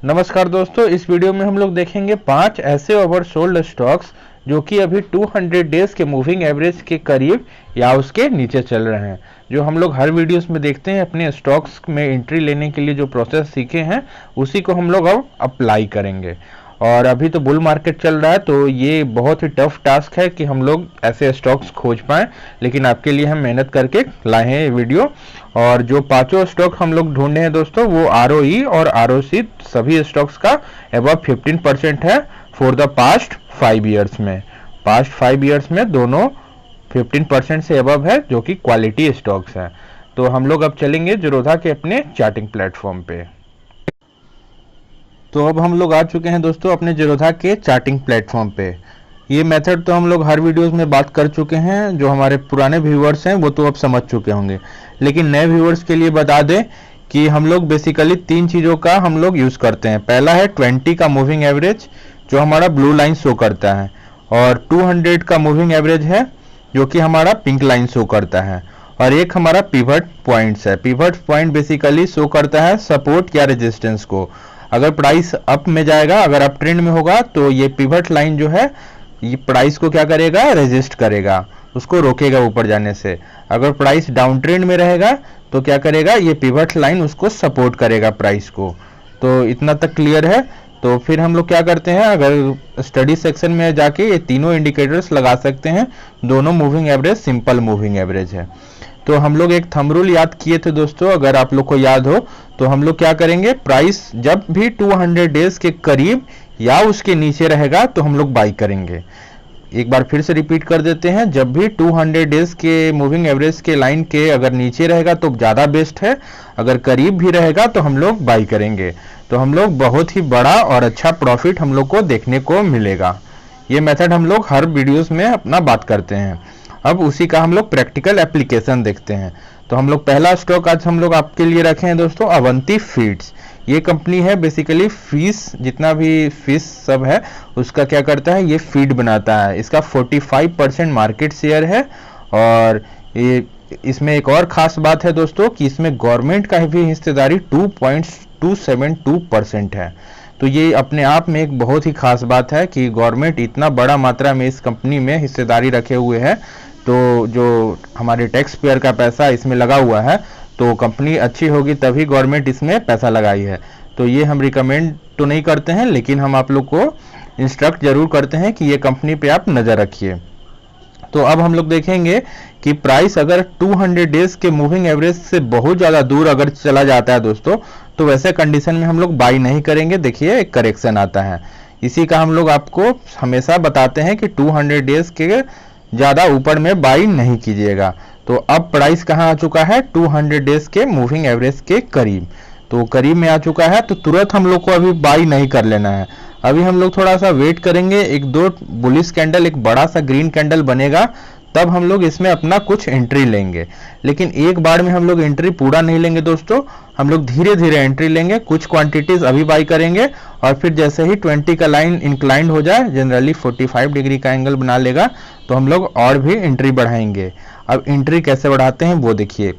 नमस्कार दोस्तों, इस वीडियो में हम लोग देखेंगे 5 ऐसे ओवरसोल्ड स्टॉक्स जो कि अभी 200 डेज के मूविंग एवरेज के करीब या उसके नीचे चल रहे हैं। जो हम लोग हर वीडियोस में देखते हैं, अपने स्टॉक्स में एंट्री लेने के लिए जो प्रोसेस सीखे हैं उसी को हम लोग अब अप्लाई करेंगे। और अभी तो बुल मार्केट चल रहा है, तो ये बहुत ही टफ टास्क है कि हम लोग ऐसे स्टॉक्स खोज पाएं, लेकिन आपके लिए हम मेहनत करके लाए हैं ये वीडियो। और जो पांचों स्टॉक हम लोग ढूंढे हैं दोस्तों, वो ROE और ROC सभी स्टॉक्स का अबव 15% है फॉर द पास्ट 5 ईयर्स में। पास्ट 5 ईयर्स में दोनों 15% से अबव है, जो कि क्वालिटी स्टॉक्स हैं। तो हम लोग अब चलेंगे जीरोधा के अपने चार्टिंग प्लेटफॉर्म पे। तो अब हम लोग आ चुके हैं दोस्तों अपने जीरोधा के चार्टिंग प्लेटफॉर्म पे। ये मेथड तो हम लोग हर वीडियोस में बात कर चुके हैं, जो हमारे पुराने व्यूअर्स हैं वो तो अब समझ चुके होंगे, लेकिन नए व्यूअर्स के लिए बता दें कि हम लोग बेसिकली 3 चीज़ों का हम लोग यूज़ करते हैं। पहला है 20 का मूविंग एवरेज, जो हमारा ब्लू लाइन शो करता है, और 200 का मूविंग एवरेज है जो कि हमारा पिंक लाइन शो करता है, और एक हमारा पिवट पॉइंट्स है। पिवट पॉइंट बेसिकली शो करता है सपोर्ट या रेजिस्टेंस को। अगर प्राइस अप में जाएगा, अगर अप ट्रेंड में होगा, तो ये पिवट लाइन जो है ये प्राइस को क्या करेगा, रेजिस्ट करेगा, उसको रोकेगा ऊपर जाने से। अगर प्राइस डाउन ट्रेंड में रहेगा तो क्या करेगा, ये पिवट लाइन उसको सपोर्ट करेगा प्राइस को। तो इतना तक क्लियर है। तो फिर हम लोग क्या करते हैं, अगर स्टडी सेक्शन में जाके ये तीनों इंडिकेटर्स लगा सकते हैं। दोनों moving average simple moving average है। तो हम लोग एक थंब रूल याद किए थे दोस्तों, अगर आप लोग को याद हो तो हम लोग क्या करेंगे, प्राइस जब भी 200 डेज के करीब या उसके नीचे रहेगा तो हम लोग बाई करेंगे। एक बार फिर से रिपीट कर देते हैं, जब भी 200 डेज के मूविंग एवरेज के लाइन के अगर नीचे रहेगा तो ज़्यादा बेस्ट है, अगर करीब भी रहेगा तो हम लोग बाई करेंगे। तो हम लोग बहुत ही बड़ा और अच्छा प्रॉफिट हम लोग को देखने को मिलेगा। ये मेथड हम लोग हर वीडियोस में अपना बात करते हैं। अब उसी का हम लोग प्रैक्टिकल एप्लीकेशन देखते हैं। तो हम लोग पहला स्टॉक आज हम लोग आपके लिए रखे हैं दोस्तों, अवंती फीड्स। ये कंपनी है बेसिकली फिश, जितना भी फिश सब है उसका क्या करता है, ये फीड बनाता है। इसका 45% मार्केट शेयर है। और ये इसमें एक और खास बात है दोस्तों कि इसमें गवर्नमेंट का भी हिस्सेदारी 2.272% है। तो ये अपने आप में एक बहुत ही खास बात है कि गवर्नमेंट इतना बड़ा मात्रा में इस कंपनी में हिस्सेदारी रखे हुए है। तो जो हमारे टैक्स पेयर का पैसा इसमें लगा हुआ है, तो कंपनी अच्छी होगी तभी गवर्नमेंट इसमें पैसा लगाई है। तो ये हम रिकमेंड तो नहीं करते हैं, लेकिन हम आप लोग को इंस्ट्रक्ट जरूर करते हैं कि ये कंपनी पे आप नज़र रखिए। तो अब हम लोग देखेंगे कि प्राइस अगर 200 डेज के मूविंग एवरेज से बहुत ज़्यादा दूर अगर चला जाता है दोस्तों, तो वैसे कंडीशन में हम लोग बाई नहीं करेंगे। देखिए एक करेक्शन आता है, इसी का हम लोग आपको हमेशा बताते हैं कि 200 डेज के ज़्यादा ऊपर में बाई नहीं कीजिएगा। तो अब प्राइस कहाँ आ चुका है, 200 डेज के मूविंग एवरेज के करीब। तो करीब में आ चुका है, तो तुरंत हम लोग को अभी बाई नहीं कर लेना है। अभी हम लोग थोड़ा सा वेट करेंगे, 1-2 बुलिश कैंडल, एक बड़ा सा ग्रीन कैंडल बनेगा, तब हम लोग इसमें अपना कुछ एंट्री लेंगे। लेकिन एक बार में हम लोग एंट्री पूरा नहीं लेंगे दोस्तों, हम लोग धीरे धीरे एंट्री लेंगे। कुछ क्वांटिटीज अभी बाई करेंगे, और फिर जैसे ही 20 का लाइन इंक्लाइंड हो जाए, जनरली 45 डिग्री का एंगल बना लेगा, तो हम लोग और भी एंट्री बढ़ाएंगे। अब एंट्री कैसे बढ़ाते हैं वो देखिए।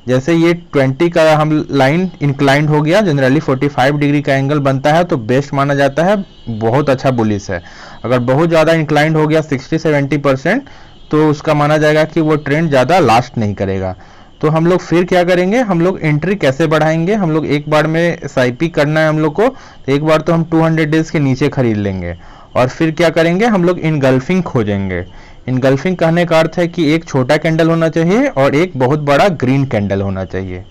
जैसे ये 20 का हम लाइन इंक्लाइंड हो गया, जनरली 45 डिग्री का एंगल बनता है, तो बेस्ट माना जाता है, बहुत अच्छा बुलिश है। अगर बहुत ज़्यादा इंक्लाइंड हो गया 60-70%, तो उसका माना जाएगा कि वो ट्रेंड ज़्यादा लास्ट नहीं करेगा। तो हम लोग फिर क्या करेंगे, हम लोग एंट्री कैसे बढ़ाएंगे, हम लोग एक बार में SIP करना है हम लोग को। तो एक बार तो हम 200 डेज के नीचे खरीद लेंगे, और फिर क्या करेंगे, हम लोग इनगल्फिंग खोजेंगे। इनगल्फिंग कहने का अर्थ है कि एक छोटा कैंडल होना चाहिए और एक बहुत बड़ा ग्रीन कैंडल होना चाहिए।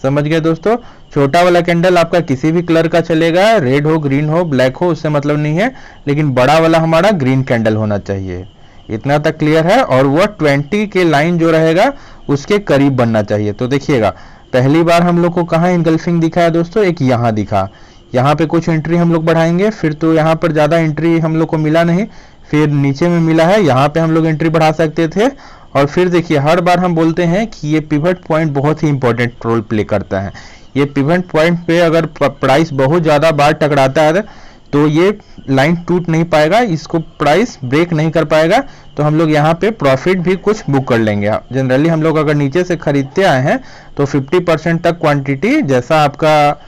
समझ गए दोस्तों। छोटा वाला कैंडल आपका किसी भी कलर का चलेगा, रेड हो, ग्रीन हो, ब्लैक हो, उससे मतलब नहीं है, लेकिन बड़ा वाला हमारा ग्रीन कैंडल होना चाहिए। इतना तक क्लियर है। और वह 20 के लाइन जो रहेगा उसके करीब बनना चाहिए। तो देखिएगा, पहली बार हम लोग को कहाँ इनगल्फिंग दिखा है दोस्तों, एक यहाँ दिखा। यहाँ पे कुछ एंट्री हम लोग बढ़ाएंगे, फिर तो यहाँ पर ज़्यादा एंट्री हम लोग को मिला नहीं, फिर नीचे में मिला है, यहाँ पे हम लोग एंट्री बढ़ा सकते थे। और फिर देखिए, हर बार हम बोलते हैं कि ये पिवट पॉइंट बहुत ही इंपॉर्टेंट रोल प्ले करता है। ये पिवट पॉइंट पे अगर प्राइस बहुत ज़्यादा बार टकराता है तो ये लाइन टूट नहीं पाएगा, इसको प्राइस ब्रेक नहीं कर पाएगा। तो हम लोग यहाँ पे प्रॉफिट भी कुछ बुक कर लेंगे। जनरली हम लोग अगर नीचे से खरीदते आए हैं तो 50% तक क्वांटिटी, जैसा आपका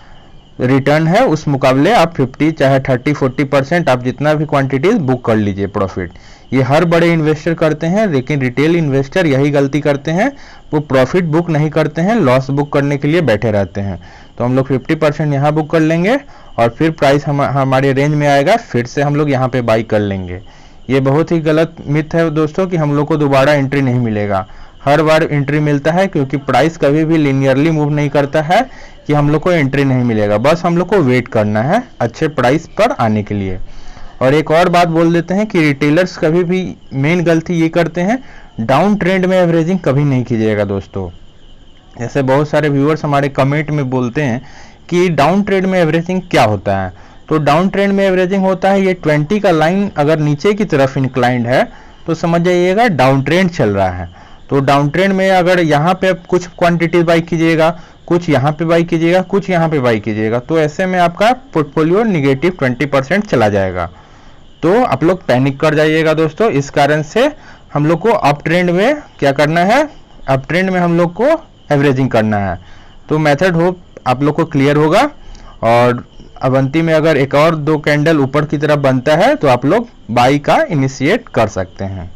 रिटर्न है उस मुकाबले आप 50 चाहे 30-40% आप जितना भी क्वांटिटीज बुक कर लीजिए प्रॉफिट। ये हर बड़े इन्वेस्टर करते हैं, लेकिन रिटेल इन्वेस्टर यही गलती करते हैं, वो प्रॉफिट बुक नहीं करते हैं, लॉस बुक करने के लिए बैठे रहते हैं। तो हम लोग 50% यहाँ बुक कर लेंगे और फिर प्राइस हमारे रेंज में आएगा, फिर से हम लोग यहाँ पे बाई कर लेंगे। ये बहुत ही गलत मिथ है दोस्तों कि हम लोग को दोबारा एंट्री नहीं मिलेगा। हर बार एंट्री मिलता है, क्योंकि प्राइस कभी भी लिनियरली मूव नहीं करता है कि हम लोग को एंट्री नहीं मिलेगा। बस हम लोग को वेट करना है अच्छे प्राइस पर आने के लिए। और एक और बात बोल देते हैं कि रिटेलर्स कभी भी मेन गलती ये करते हैं, डाउन ट्रेंड में एवरेजिंग कभी नहीं कीजिएगा दोस्तों। जैसे बहुत सारे व्यूअर्स हमारे कमेंट में बोलते हैं कि डाउन ट्रेंड में एवरेजिंग क्या होता है। तो डाउन ट्रेंड में एवरेजिंग होता है, ये 20 का लाइन अगर नीचे की तरफ इंक्लाइंड है तो समझ जाइएगा डाउन ट्रेंड चल रहा है। तो डाउन ट्रेंड में अगर यहाँ पे कुछ क्वांटिटी बाई कीजिएगा, कुछ यहाँ पे बाई कीजिएगा, कुछ यहाँ पे बाई कीजिएगा, तो ऐसे में आपका पोर्टफोलियो निगेटिव 20% चला जाएगा। तो आप लोग पैनिक कर जाइएगा दोस्तों। इस कारण से हम लोग को अप ट्रेंड में क्या करना है, अप ट्रेंड में हम लोग को एवरेजिंग करना है। तो मेथड होप आप लोग को क्लियर होगा। और अवंती में अगर एक और 2 कैंडल ऊपर की तरफ बनता है तो आप लोग बाई का इनिशिएट कर सकते हैं।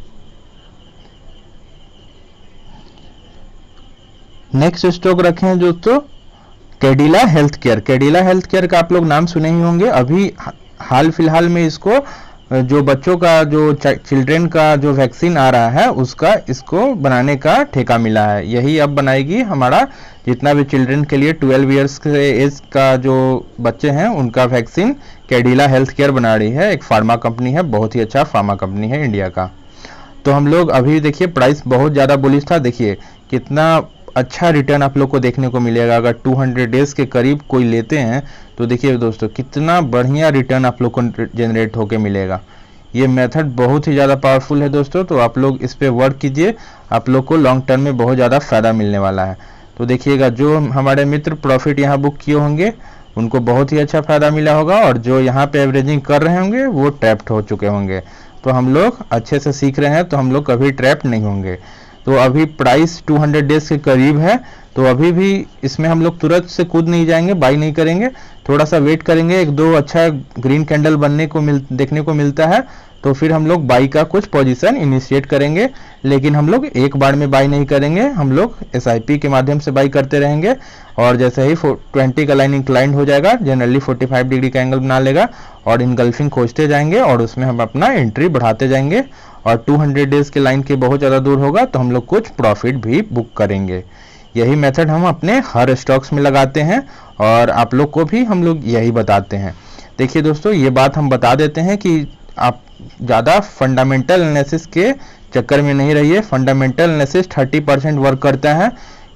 नेक्स्ट स्टॉक रखे हैं दोस्तों Cadila health care. Cadila health care का आप लोग नाम सुने ही होंगे। अभी हाल फिलहाल में इसको जो बच्चों का जो चिल्ड्रेन का जो वैक्सीन आ रहा है उसका इसको बनाने का ठेका मिला है। यही अब बनाएगी हमारा जितना भी चिल्ड्रेन के लिए 12 इयर्स के एज का जो बच्चे हैं उनका वैक्सीन कैडिला हेल्थ केयर बना रही है। एक फार्मा कंपनी है, बहुत ही अच्छा फार्मा कंपनी है इंडिया का। तो हम लोग अभी देखिए प्राइस बहुत ज़्यादा बुलिश था, देखिए कितना अच्छा रिटर्न आप लोग को देखने को मिलेगा। अगर 200 डेज के करीब कोई लेते हैं तो देखिए दोस्तों कितना बढ़िया रिटर्न आप लोग को जनरेट होके मिलेगा। ये मेथड बहुत ही ज़्यादा पावरफुल है दोस्तों, तो आप लोग इस पे वर्क कीजिए, आप लोग को लॉन्ग टर्म में बहुत ज़्यादा फायदा मिलने वाला है। तो देखिएगा जो हमारे मित्र प्रॉफिट यहाँ बुक किए होंगे उनको बहुत ही अच्छा फायदा मिला होगा, और जो यहाँ पे एवरेजिंग कर रहे होंगे वो ट्रैप्ड हो चुके होंगे। तो हम लोग अच्छे से सीख रहे हैं, तो हम लोग कभी ट्रैप नहीं होंगे। तो अभी प्राइस 200 डेज के करीब है, तो अभी भी इसमें हम लोग तुरंत से कूद नहीं जाएंगे, बाई नहीं करेंगे, थोड़ा सा वेट करेंगे। 1-2 अच्छा ग्रीन कैंडल बनने को देखने को मिलता है तो फिर हम लोग बाई का कुछ पोजीशन इनिशिएट करेंगे। लेकिन हम लोग एक बार में बाई नहीं करेंगे, हम लोग SIP के माध्यम से बाई करते रहेंगे। और जैसे ही 20 का लाइन इंक्लाइंड हो जाएगा, जनरली 45 डिग्री का एंगल बना लेगा और इनगल्फिंग खोजते जाएंगे और उसमें हम अपना एंट्री बढ़ाते जाएंगे। और 200 डेज के लाइन के बहुत ज़्यादा दूर होगा तो हम लोग कुछ प्रॉफिट भी बुक करेंगे। यही मेथड हम अपने हर स्टॉक्स में लगाते हैं और आप लोग को भी हम लोग यही बताते हैं। देखिए दोस्तों, ये बात हम बता देते हैं कि आप ज़्यादा फंडामेंटल एनालिसिस के चक्कर में नहीं रहिए। फंडामेंटल एनालिसिस 30% वर्क करता है,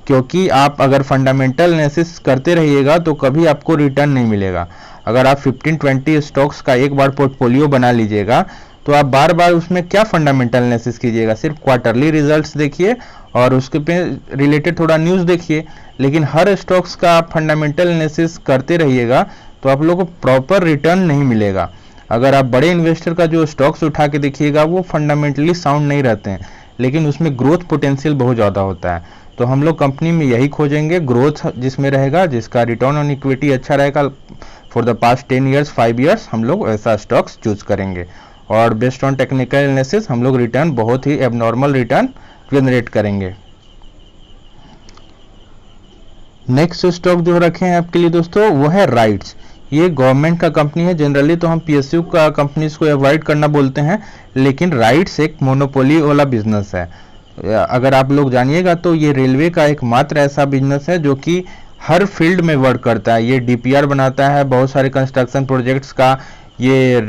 क्योंकि आप अगर फंडामेंटल एनालिसिस करते रहिएगा तो कभी आपको रिटर्न नहीं मिलेगा। अगर आप 15-20 स्टॉक्स का एक बार पोर्टफोलियो बना लीजिएगा तो आप बार बार उसमें क्या फंडामेंटल एनालिसिस कीजिएगा, सिर्फ क्वार्टरली रिजल्ट्स देखिए और उसके पे रिलेटेड थोड़ा न्यूज़ देखिए। लेकिन हर स्टॉक्स का आप फंडामेंटल एनालिसिस करते रहिएगा तो आप लोगों को प्रॉपर रिटर्न नहीं मिलेगा। अगर आप बड़े इन्वेस्टर का जो स्टॉक्स उठा के देखिएगा वो फंडामेंटली साउंड नहीं रहते हैं, लेकिन उसमें ग्रोथ पोटेंशियल बहुत ज़्यादा होता है। तो हम लोग कंपनी में यही खोजेंगे, ग्रोथ जिसमें रहेगा, जिसका रिटर्न ऑन इक्विटी अच्छा रहेगा for the past 10 years 5 years, हम लोग ऐसा स्टॉक्स चूज करेंगे। और बेस्ड ऑन टेक्निकल एनालिसिस हम लोग रिटर्न बहुत ही एबनॉर्मल रिटर्न जनरेट करेंगे। नेक्स्ट स्टॉक जो रखे हैं आपके लिए दोस्तों वो है राइट्स। ये गवर्नमेंट का कंपनी है। जनरली तो हम PSU का कंपनीज को अवॉइड करना बोलते हैं, लेकिन राइट्स एक मोनोपोली वाला बिजनेस है। अगर आप लोग जानिएगा तो ये रेलवे का एकमात्र ऐसा बिजनेस है जो कि हर फील्ड में वर्क करता है। ये DPR बनाता है बहुत सारे कंस्ट्रक्शन प्रोजेक्ट्स का, ये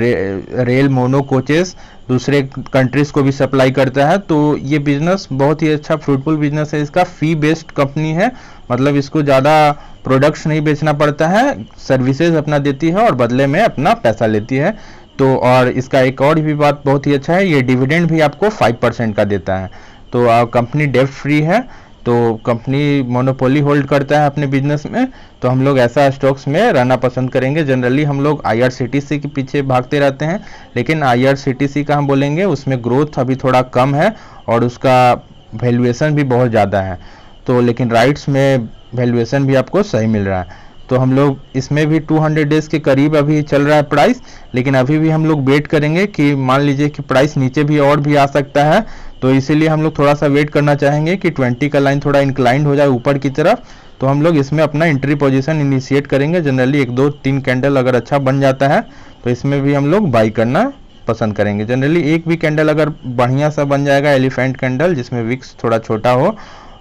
रेल मोनो कोचेस दूसरे कंट्रीज को भी सप्लाई करता है। तो ये बिजनेस बहुत ही अच्छा फ्रूटफुल बिजनेस है। इसका फी बेस्ड कंपनी है, मतलब इसको ज़्यादा प्रोडक्ट्स नहीं बेचना पड़ता है, सर्विसेज अपना देती है और बदले में अपना पैसा लेती है। तो और इसका एक और भी बात बहुत ही अच्छा है, ये डिविडेंड भी आपको 5% का देता है। तो कंपनी डेब्ट फ्री है, तो कंपनी मोनोपोली होल्ड करता है अपने बिजनेस में। तो हम लोग ऐसा स्टॉक्स में रहना पसंद करेंगे। जनरली हम लोग IRCTC के पीछे भागते रहते हैं, लेकिन IRCTC का हम बोलेंगे उसमें ग्रोथ अभी थोड़ा कम है और उसका वैल्यूएशन भी बहुत ज़्यादा है। तो लेकिन राइट्स में वैल्यूएशन भी आपको सही मिल रहा है। तो हम लोग इसमें भी 200 डेज के करीब अभी चल रहा है प्राइस, लेकिन अभी भी हम लोग वेट करेंगे कि मान लीजिए कि प्राइस नीचे भी और भी आ सकता है, तो इसीलिए हम लोग थोड़ा सा वेट करना चाहेंगे कि 20 का लाइन थोड़ा इंक्लाइंड हो जाए ऊपर की तरफ, तो हम लोग इसमें अपना एंट्री पोजीशन इनिशिएट करेंगे। जनरली 1 2 3 कैंडल अगर अच्छा बन जाता है तो इसमें भी हम लोग बाई करना पसंद करेंगे। जनरली एक भी कैंडल अगर बढ़िया सा बन जाएगा, एलिफेंट कैंडल जिसमें विक्स थोड़ा छोटा हो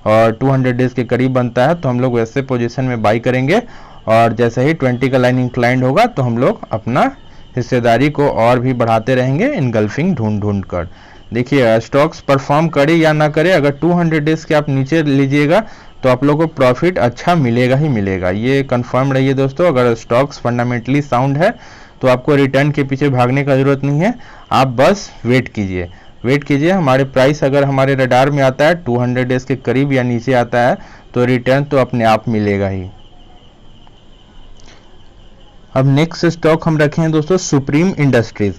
और 200 डेज के करीब बनता है, तो हम लोग वैसे पोजीशन में बाई करेंगे। और जैसे ही 20 का लाइन इंक्लाइंड होगा तो हम लोग अपना हिस्सेदारी को और भी बढ़ाते रहेंगे इनगल्फिंग ढूंढ कर। देखिए स्टॉक्स परफॉर्म करे या ना करे, अगर 200 डेज के आप नीचे लीजिएगा तो आप लोगों को प्रॉफिट अच्छा मिलेगा ही मिलेगा, ये कंफर्म रहिए दोस्तों। अगर स्टॉक्स फंडामेंटली साउंड है तो आपको रिटर्न के पीछे भागने का जरूरत नहीं है, आप बस वेट कीजिए। हमारे प्राइस अगर हमारे रडार में आता है 200 डेज के करीब या नीचे आता है तो रिटर्न तो अपने आप मिलेगा ही। अब नेक्स्ट स्टॉक हम रखे हैं दोस्तों सुप्रीम इंडस्ट्रीज।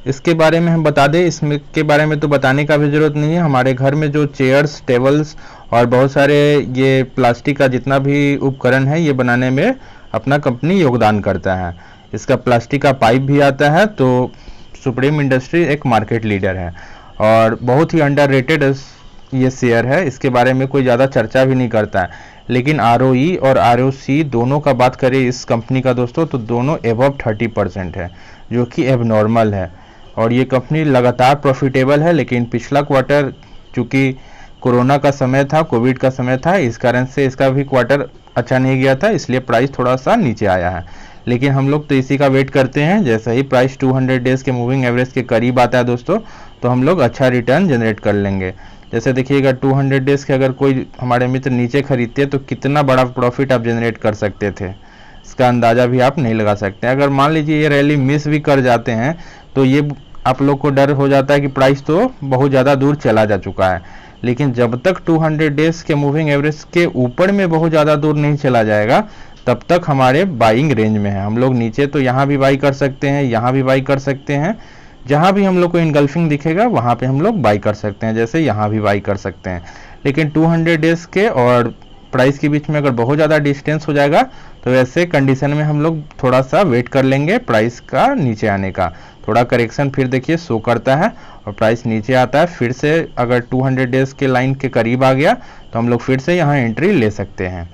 इसके बारे में हम बता दें, इसमें के बारे में तो बताने का भी जरूरत नहीं है। हमारे घर में जो चेयर्स, टेबल्स और बहुत सारे ये प्लास्टिक का जितना भी उपकरण है ये बनाने में अपना कंपनी योगदान करता है। इसका प्लास्टिक का पाइप भी आता है। तो सुप्रीम इंडस्ट्री एक मार्केट लीडर है और बहुत ही अंडररेटेड ये शेयर है, इसके बारे में कोई ज़्यादा चर्चा भी नहीं करता है। लेकिन ROE और ROC दोनों का बात करें इस कंपनी का दोस्तों तो दोनों एबव 30% है, जो कि एबनॉर्मल है। और ये कंपनी लगातार प्रॉफिटेबल है, लेकिन पिछला क्वार्टर चूँकि कोरोना का समय था, कोविड का समय था, इस कारण से इसका भी क्वार्टर अच्छा नहीं गया था, इसलिए प्राइस थोड़ा सा नीचे आया है। लेकिन हम लोग तो इसी का वेट करते हैं, जैसे ही प्राइस 200 डेज के मूविंग एवरेज के करीब आता है दोस्तों तो हम लोग अच्छा रिटर्न जनरेट कर लेंगे। जैसे देखिएगा 200 डेज के अगर कोई हमारे मित्र नीचे खरीदते तो कितना बड़ा प्रॉफिट आप जनरेट कर सकते थे, इसका अंदाज़ा भी आप नहीं लगा सकते। अगर मान लीजिए ये रैली मिस भी कर जाते हैं तो ये आप लोग को डर हो जाता है कि प्राइस तो बहुत ज़्यादा दूर चला जा चुका है। लेकिन जब तक 200 डेज के मूविंग एवरेज के ऊपर में बहुत ज़्यादा दूर नहीं चला जाएगा तब तक हमारे बाइंग रेंज में है। हम लोग नीचे तो यहाँ भी बाई कर सकते हैं, यहाँ भी बाई कर सकते हैं, जहाँ भी हम लोग को इनगल्फिंग दिखेगा वहाँ पे हम लोग बाई कर सकते हैं, जैसे यहाँ भी बाई कर सकते हैं। लेकिन 200 डेज के और प्राइस के बीच में अगर बहुत ज़्यादा डिस्टेंस हो जाएगा तो ऐसे कंडीशन में हम लोग थोड़ा सा वेट कर लेंगे प्राइस का नीचे आने का। थोड़ा करेक्शन फिर देखिए शो करता है और प्राइस नीचे आता है, फिर से अगर 200 डेज के लाइन के करीब आ गया तो हम लोग फिर से यहाँ एंट्री ले सकते हैं।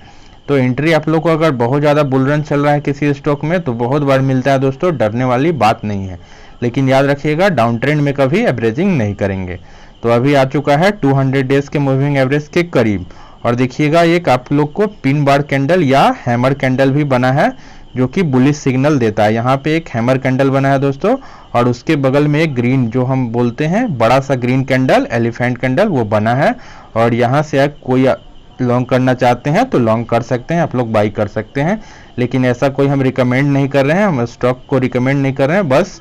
तो एंट्री आप लोग को अगर बहुत ज़्यादा बुल रन चल रहा है किसी स्टॉक में तो बहुत बार मिलता है दोस्तों, डरने वाली बात नहीं है। लेकिन याद रखिएगा डाउन ट्रेंड में कभी एवरेजिंग नहीं करेंगे। तो अभी आ चुका है 200 डेज के मूविंग एवरेज के करीब और देखिएगा एक आप लोग को पिन बार कैंडल या हैमर कैंडल भी बना है जो कि बुलिश सिग्नल देता है। यहाँ पे एक हैमर कैंडल बना है दोस्तों और उसके बगल में एक ग्रीन जो हम बोलते हैं बड़ा सा ग्रीन कैंडल, एलिफेंट कैंडल, वो बना है। और यहाँ से कोई लॉन्ग करना चाहते हैं तो लॉन्ग कर सकते हैं, आप लोग बाई कर सकते हैं। लेकिन ऐसा कोई हम रिकमेंड नहीं कर रहे हैं, हम स्टॉक को रिकमेंड नहीं कर रहे हैं, बस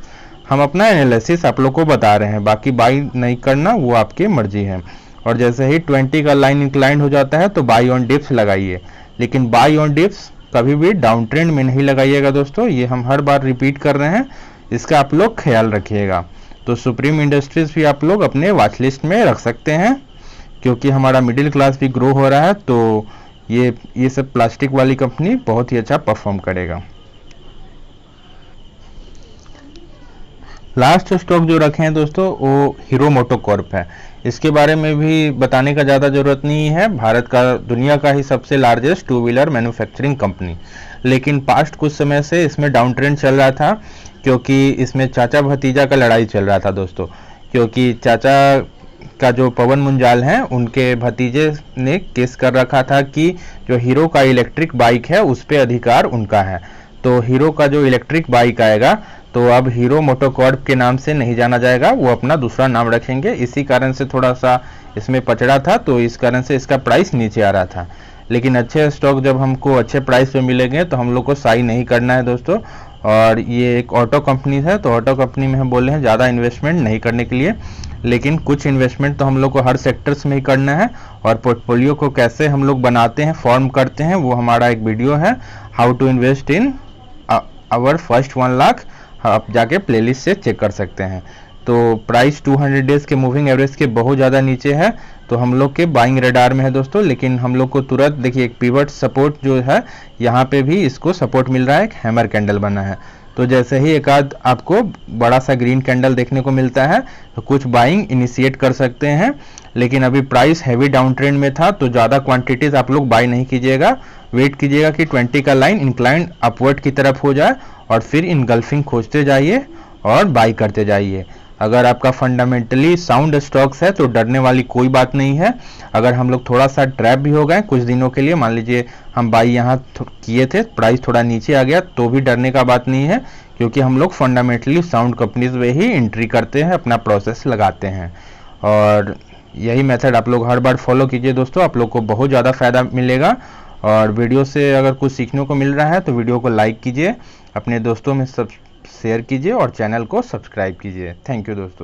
हम अपना एनालिसिस आप लोग को बता रहे हैं। बाकी बाई नहीं करना वो आपकी मर्जी है। और जैसे ही 20 का लाइन इंक्लाइंड हो जाता है तो बाई ऑन डिप्स लगाइए, लेकिन बाई ऑन डिप्स कभी भी डाउन ट्रेंड में नहीं लगाइएगा दोस्तों, ये हम हर बार रिपीट कर रहे हैं, इसका आप लोग ख्याल रखिएगा। तो सुप्रीम इंडस्ट्रीज भी आप लोग अपने वॉच लिस्ट में रख सकते हैं, क्योंकि हमारा मिडिल क्लास भी ग्रो हो रहा है तो ये सब प्लास्टिक वाली कंपनी बहुत ही अच्छा परफॉर्म करेगा। लास्ट स्टॉक जो रखे हैं दोस्तों वो हीरो मोटोकॉर्प है। इसके बारे में भी बताने का ज़्यादा ज़रूरत नहीं है, भारत का दुनिया का ही सबसे largest two wheeler manufacturing company. लेकिन पास्ट कुछ समय से इसमें डाउन ट्रेंड चल रहा था, क्योंकि इसमें चाचा भतीजा का लड़ाई चल रहा था दोस्तों। क्योंकि चाचा का जो पवन मुंजाल हैं उनके भतीजे ने केस कर रखा था कि जो हीरो का इलेक्ट्रिक बाइक है उस पर अधिकार उनका है। तो हीरो का जो इलेक्ट्रिक बाइक आएगा तो अब हीरो मोटोकॉर्प के नाम से नहीं जाना जाएगा, वो अपना दूसरा नाम रखेंगे। इसी कारण से थोड़ा सा इसमें पचड़ा था, तो इस कारण से इसका प्राइस नीचे आ रहा था। लेकिन अच्छे स्टॉक जब हमको अच्छे प्राइस पे मिलेंगे तो हम लोग को साई नहीं करना है दोस्तों। और ये एक ऑटो कंपनी है, तो ऑटो कंपनी में हम बोले हैं ज़्यादा इन्वेस्टमेंट नहीं करने के लिए, लेकिन कुछ इन्वेस्टमेंट तो हम लोग को हर सेक्टर्स में ही करना है। और पोर्टफोलियो को कैसे हम लोग बनाते हैं, फॉर्म करते हैं, वो हमारा एक वीडियो है, how to invest in our first 1 lakh, आप जाके प्लेलिस्ट से चेक कर सकते हैं। तो प्राइस 200 डेज के मूविंग एवरेज के बहुत ज़्यादा नीचे है, तो हम लोग के बाइंग रडार में है दोस्तों। लेकिन हम लोग को तुरंत देखिए एक पिवट सपोर्ट जो है यहाँ पे भी इसको सपोर्ट मिल रहा है, एक हैमर कैंडल बना है। तो जैसे ही एक आध आपको बड़ा सा ग्रीन कैंडल देखने को मिलता है तो कुछ बाइंग इनिशिएट कर सकते हैं। लेकिन अभी प्राइस हैवी डाउन ट्रेंड में था, तो ज़्यादा क्वांटिटीज आप लोग बाई नहीं कीजिएगा। वेट कीजिएगा कि 20 का लाइन इंक्लाइन अपवर्ड की तरफ हो जाए और फिर इनगल्फिंग खोजते जाइए और बाई करते जाइए। अगर आपका फंडामेंटली साउंड स्टॉक्स है तो डरने वाली कोई बात नहीं है। अगर हम लोग थोड़ा सा ट्रैप भी हो गए कुछ दिनों के लिए, मान लीजिए हम बाई यहाँ किए थे, प्राइस थोड़ा नीचे आ गया, तो भी डरने का बात नहीं है, क्योंकि हम लोग फंडामेंटली साउंड कंपनीज में ही एंट्री करते हैं, अपना प्रोसेस लगाते हैं। और यही मेथड आप लोग हर बार फॉलो कीजिए दोस्तों, आप लोग को बहुत ज़्यादा फायदा मिलेगा। और वीडियो से अगर कुछ सीखने को मिल रहा है तो वीडियो को लाइक कीजिए, अपने दोस्तों में सब शेयर कीजिए और चैनल को सब्सक्राइब कीजिए। थैंक यू दोस्तों।